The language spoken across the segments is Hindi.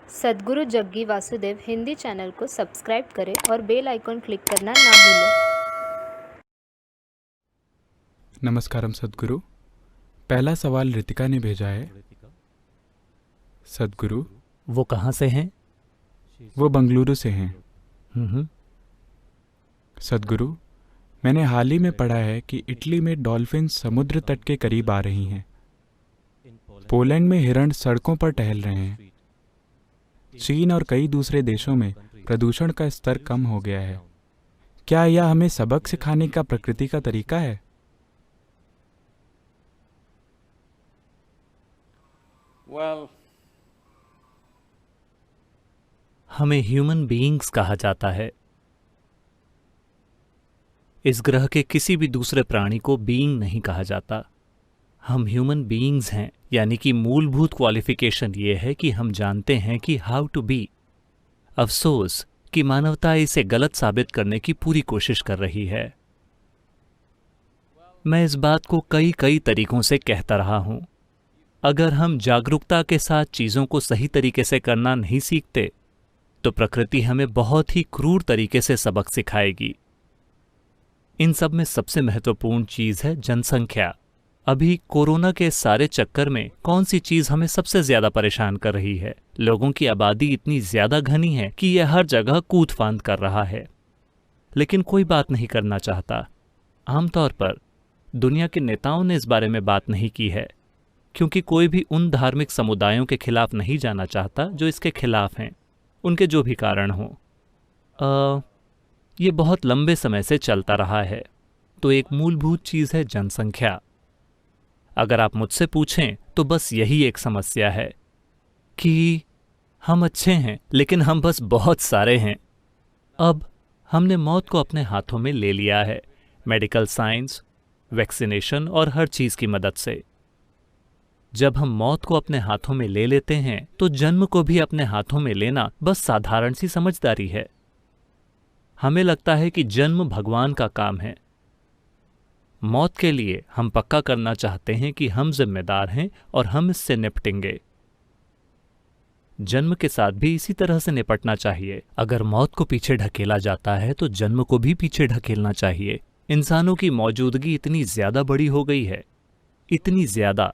सद्गुरु जग्गी वासुदेव हिंदी चैनल को सब्सक्राइब करें और बेल आइकॉन क्लिक करना ना भूलें। नमस्कारम सद्गुरु। पहला सवाल रितिका ने भेजा है। सद्गुरु, वो कहाँ से हैं? वो बंगलुरु से हैं। सद्गुरु, मैंने हाल ही में पढ़ा है कि इटली में डॉल्फिन समुद्र तट के करीब आ रही हैं। पोलैंड में हिरण सड़कों पर टहल रहे हैं। चीन और कई दूसरे देशों में प्रदूषण का स्तर कम हो गया है। क्या यह हमें सबक सिखाने का प्रकृति का तरीका है? हमें ह्यूमन बीइंग्स कहा जाता है। इस ग्रह के किसी भी दूसरे प्राणी को बीइंग नहीं कहा जाता। हम ह्यूमन बीइंग्स हैं, यानी कि मूलभूत क्वालिफिकेशन ये है कि हम जानते हैं कि हाउ टू बी। अफसोस कि मानवता इसे गलत साबित करने की पूरी कोशिश कर रही है। मैं इस बात को कई तरीकों से कहता रहा हूं। अगर हम जागरूकता के साथ चीजों को सही तरीके से करना नहीं सीखते तो प्रकृति हमें बहुत ही क्रूर तरीके से सबक सिखाएगी। इन सब में सबसे महत्वपूर्ण चीज है जनसंख्या। अभी कोरोना के सारे चक्कर में कौन सी चीज हमें सबसे ज्यादा परेशान कर रही है? लोगों की आबादी इतनी ज्यादा घनी है कि यह हर जगह कूद फांद कर रहा है, लेकिन कोई बात नहीं करना चाहता। आमतौर पर दुनिया के नेताओं ने इस बारे में बात नहीं की है, क्योंकि कोई भी उन धार्मिक समुदायों के खिलाफ नहीं जाना चाहता जो इसके खिलाफ हैं, उनके जो भी कारण हों। ये बहुत लंबे समय से चलता रहा है। तो एक मूलभूत चीज है जनसंख्या। अगर आप मुझसे पूछें तो बस यही एक समस्या है कि हम अच्छे हैं लेकिन हम बस बहुत सारे हैं। अब हमने मौत को अपने हाथों में ले लिया है, मेडिकल साइंस, वैक्सीनेशन और हर चीज की मदद से। जब हम मौत को अपने हाथों में ले लेते हैं तो जन्म को भी अपने हाथों में लेना बस साधारण सी समझदारी है। हमें लगता है कि जन्म भगवान का काम है। मौत के लिए हम पक्का करना चाहते हैं कि हम जिम्मेदार हैं और हम इससे निपटेंगे। जन्म के साथ भी इसी तरह से निपटना चाहिए। अगर मौत को पीछे ढकेला जाता है तो जन्म को भी पीछे ढकेलना चाहिए। इंसानों की मौजूदगी इतनी ज्यादा बड़ी हो गई है, इतनी ज्यादा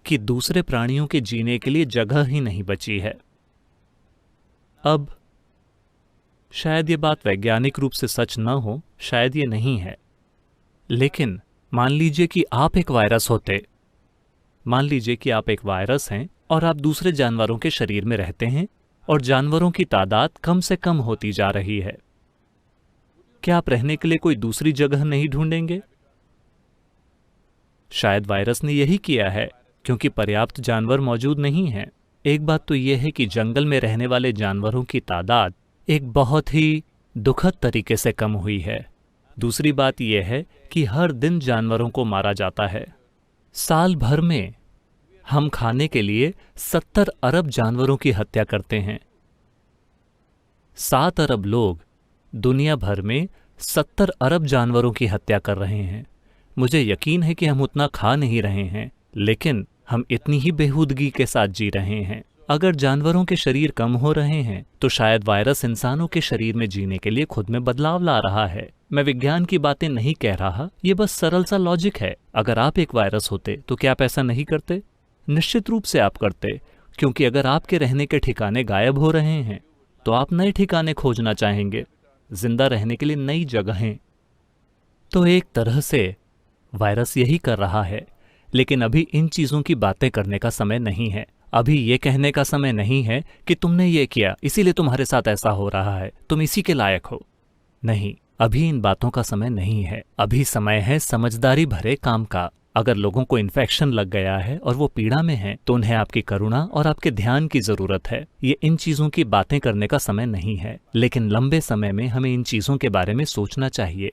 कि दूसरे प्राणियों के जीने के लिए जगह ही नहीं बची है। अब शायद ये बात वैज्ञानिक रूप से सच न हो, शायद ये नहीं है, लेकिन मान लीजिए कि आप एक वायरस होते। मान लीजिए कि आप एक वायरस हैं और आप दूसरे जानवरों के शरीर में रहते हैं और जानवरों की तादाद कम से कम होती जा रही है। क्या आप रहने के लिए कोई दूसरी जगह नहीं ढूंढेंगे? शायद वायरस ने यही किया है, क्योंकि पर्याप्त जानवर मौजूद नहीं हैं। एक बात तो यह है कि जंगल में रहने वाले जानवरों की तादाद एक बहुत ही दुखद तरीके से कम हुई है। दूसरी बात यह है कि हर दिन जानवरों को मारा जाता है। साल भर में हम खाने के लिए 70 अरब जानवरों की हत्या करते हैं। 7 अरब लोग दुनिया भर में 70 अरब जानवरों की हत्या कर रहे हैं। मुझे यकीन है कि हम उतना खा नहीं रहे हैं, लेकिन हम इतनी ही बेहूदगी के साथ जी रहे हैं। अगर जानवरों के शरीर कम हो रहे हैं तो शायद वायरस इंसानों के शरीर में जीने के लिए खुद में बदलाव ला रहा है। मैं विज्ञान की बातें नहीं कह रहा, ये बस सरल सा लॉजिक है। अगर आप एक वायरस होते तो क्या आप ऐसा नहीं करते? निश्चित रूप से आप करते, क्योंकि अगर आपके रहने के ठिकाने गायब हो रहे हैं तो आप नए ठिकाने खोजना चाहेंगे, जिंदा रहने के लिए नई जगहें। तो एक तरह से वायरस यही कर रहा है, लेकिन अभी इन चीजों की बातें करने का समय नहीं है। अभी ये कहने का समय नहीं है कि तुमने ये किया इसीलिए तुम्हारे साथ ऐसा हो रहा है, तुम इसी के लायक हो। नहीं, अभी इन बातों का समय नहीं है। अभी समय है समझदारी भरे काम का। अगर लोगों को इन्फेक्शन लग गया है और वो पीड़ा में है तो उन्हें आपकी करुणा और आपके ध्यान की जरूरत है। ये इन चीजों की बातें करने का समय नहीं है, लेकिन लंबे समय में हमें इन चीजों के बारे में सोचना चाहिए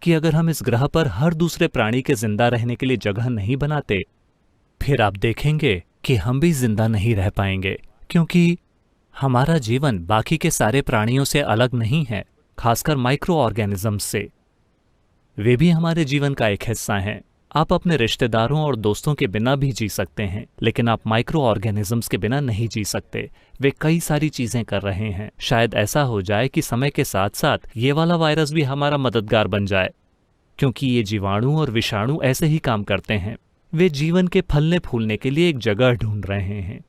कि अगर हम इस ग्रह पर हर दूसरे प्राणी के जिंदा रहने के लिए जगह नहीं बनाते, फिर आप देखेंगे कि हम भी जिंदा नहीं रह पाएंगे, क्योंकि हमारा जीवन बाकी के सारे प्राणियों से अलग नहीं है, खासकर माइक्रो ऑर्गेनिजम्स से। वे भी हमारे जीवन का एक हिस्सा हैं। आप अपने रिश्तेदारों और दोस्तों के बिना भी जी सकते हैं, लेकिन आप माइक्रो ऑर्गेनिजम्स के बिना नहीं जी सकते। वे कई सारी चीजें कर रहे हैं। शायद ऐसा हो जाए कि समय के साथ साथ ये वाला वायरस भी हमारा मददगार बन जाए, क्योंकि ये जीवाणु और विषाणु ऐसे ही काम करते हैं। वे जीवन के फलने फूलने के लिए एक जगह ढूंढ रहे हैं,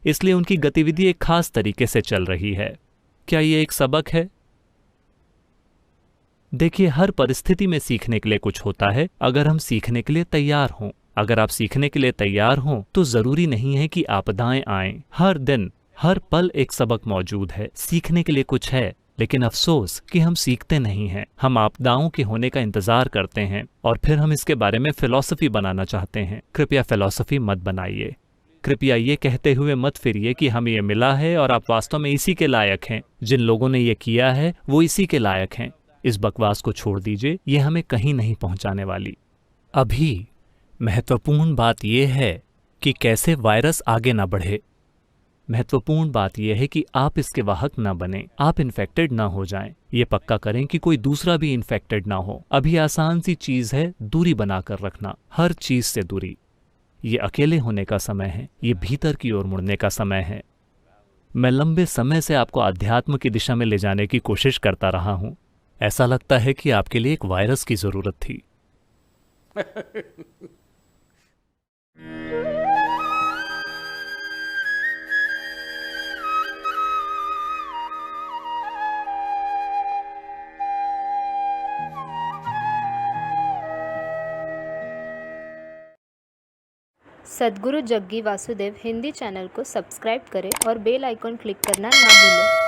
इसलिए उनकी गतिविधि एक खास तरीके से चल रही है। क्या ये एक सबक है? देखिए, हर परिस्थिति में सीखने के लिए कुछ होता है, अगर हम सीखने के लिए तैयार हों। अगर आप सीखने के लिए तैयार हों तो जरूरी नहीं है कि आपदाएं आएं। हर दिन, हर पल एक सबक मौजूद है। सीखने के लिए कुछ है, लेकिन अफसोस कि हम सीखते नहीं हैं। हम आपदाओं के होने का इंतजार करते हैं और फिर हम इसके बारे में फिलॉसफी बनाना चाहते हैं। कृपया फिलॉसफी मत बनाइए। कृपया ये कहते हुए मत फिरिए कि हमें ये मिला है और आप वास्तव में इसी के लायक हैं। जिन लोगों ने ये किया है वो इसी के लायक हैं। इस बकवास को छोड़ दीजिए, ये हमें कहीं नहीं पहुंचाने वाली। अभी महत्वपूर्ण बात यह है कि कैसे वायरस आगे ना बढ़े। महत्वपूर्ण बात यह है कि आप इसके वाहक ना बने, आप इन्फेक्टेड ना हो जाएं। ये पक्का करें कि कोई दूसरा भी इन्फेक्टेड ना हो। अभी आसान सी चीज है दूरी बनाकर रखना, हर चीज से दूरी। ये अकेले होने का समय है, ये भीतर की ओर मुड़ने का समय है। मैं लंबे समय से आपको अध्यात्म की दिशा में ले जाने की कोशिश करता रहा हूं। ऐसा लगता है कि आपके लिए एक वायरस की जरूरत थी। सद्गुरु जग्गी वासुदेव हिंदी चैनल को सब्सक्राइब करें और बेल आइकॉन क्लिक करना ना भूलें।